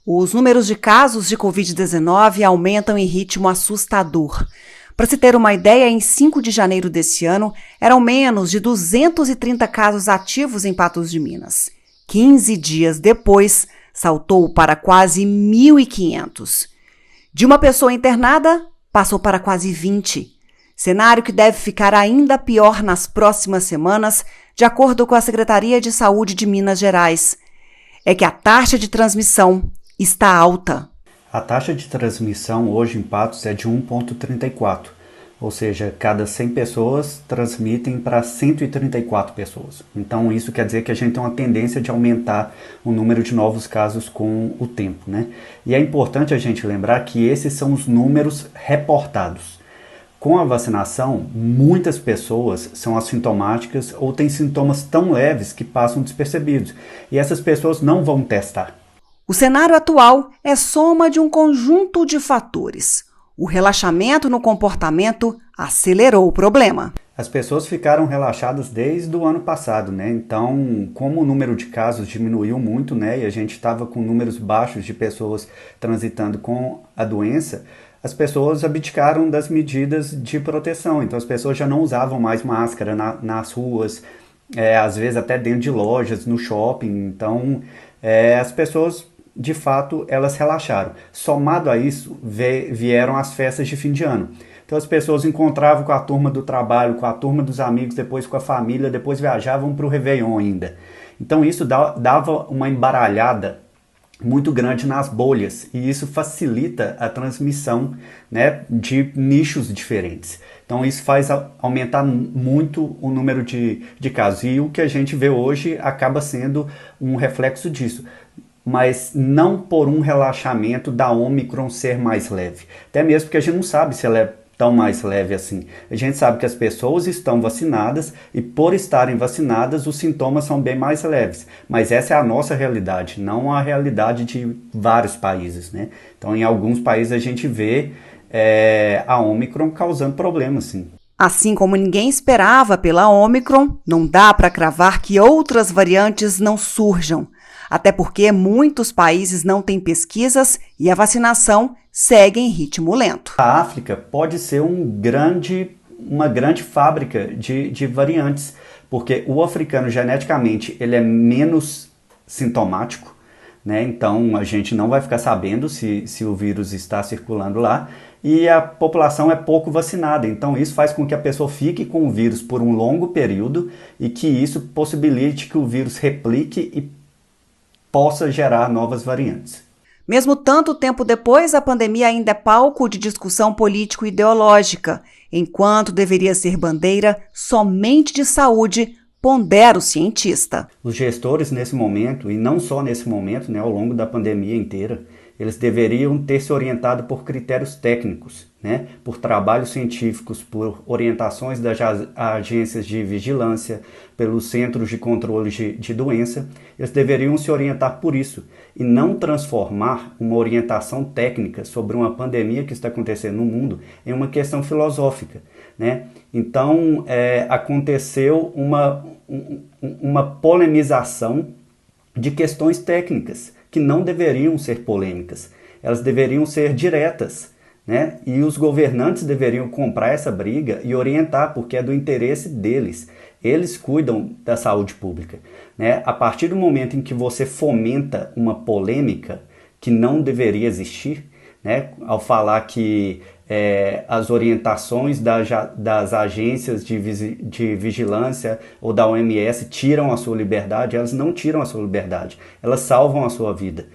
Os números de casos de Covid-19 aumentam em ritmo assustador. Para se ter uma ideia, em 5 de janeiro desse ano, eram menos de 230 casos ativos em Patos de Minas. 15 dias depois, saltou para quase 1.500. De uma pessoa internada, passou para quase 20. Cenário que deve ficar ainda pior nas próximas semanas, de acordo com a Secretaria de Saúde de Minas Gerais. É que a taxa de transmissão está alta. A taxa de transmissão hoje em Patos é de 1,34, ou seja, cada 100 pessoas transmitem para 134 pessoas. Então isso quer dizer que a gente tem uma tendência de aumentar o número de novos casos com o tempo, né? E é importante a gente lembrar que esses são os números reportados. Com a vacinação, muitas pessoas são assintomáticas ou têm sintomas tão leves que passam despercebidos. E essas pessoas não vão testar. O cenário atual é soma de um conjunto de fatores. O relaxamento no comportamento acelerou o problema. As pessoas ficaram relaxadas desde o ano passado, né? Então, como o número de casos diminuiu muito, né? E a gente estava com números baixos de pessoas transitando com a doença, as pessoas abdicaram das medidas de proteção. Então, as pessoas já não usavam mais máscara nas ruas, às vezes até dentro de lojas, no shopping. Então, as pessoas, de fato, elas relaxaram. Somado a isso, vieram as festas de fim de ano. Então as pessoas encontravam com a turma do trabalho, com a turma dos amigos, depois com a família, depois viajavam para o Réveillon ainda. Então isso dava uma embaralhada muito grande nas bolhas e isso facilita a transmissão, né, de nichos diferentes. Então isso faz aumentar muito o número de casos. E o que a gente vê hoje acaba sendo um reflexo disso, mas não por um relaxamento da Ômicron ser mais leve. Até mesmo porque a gente não sabe se ela é tão mais leve assim. A gente sabe que as pessoas estão vacinadas e por estarem vacinadas os sintomas são bem mais leves. Mas essa é a nossa realidade, não a realidade de vários países, né? Então em alguns países a gente vê a Ômicron causando problemas, sim. Assim como ninguém esperava pela Ômicron, não dá para cravar que outras variantes não surjam. Até porque muitos países não têm pesquisas e a vacinação segue em ritmo lento. A África pode ser uma grande fábrica de variantes, porque o africano geneticamente ele é menos sintomático, né? Então a gente não vai ficar sabendo se o vírus está circulando lá, e a população é pouco vacinada, então isso faz com que a pessoa fique com o vírus por um longo período e que isso possibilite que o vírus replique e possa gerar novas variantes. Mesmo tanto tempo depois, a pandemia ainda é palco de discussão político-ideológica, enquanto deveria ser bandeira somente de saúde, pondera o cientista. Os gestores nesse momento, e não só nesse momento, né, ao longo da pandemia inteira, eles deveriam ter se orientado por critérios técnicos, né, por trabalhos científicos, por orientações das agências de vigilância, pelos centros de controle de doença. Eles deveriam se orientar por isso e não transformar uma orientação técnica sobre uma pandemia que está acontecendo no mundo em uma questão filosófica, né? Então, aconteceu uma polemização de questões técnicas que não deveriam ser polêmicas, elas deveriam ser diretas, né? E os governantes deveriam comprar essa briga e orientar, porque é do interesse deles. Eles cuidam da saúde pública, né? A partir do momento em que você fomenta uma polêmica que não deveria existir, né? Ao falar que as orientações das agências de vigilância ou da OMS tiram a sua liberdade, elas não tiram a sua liberdade, elas salvam a sua vida.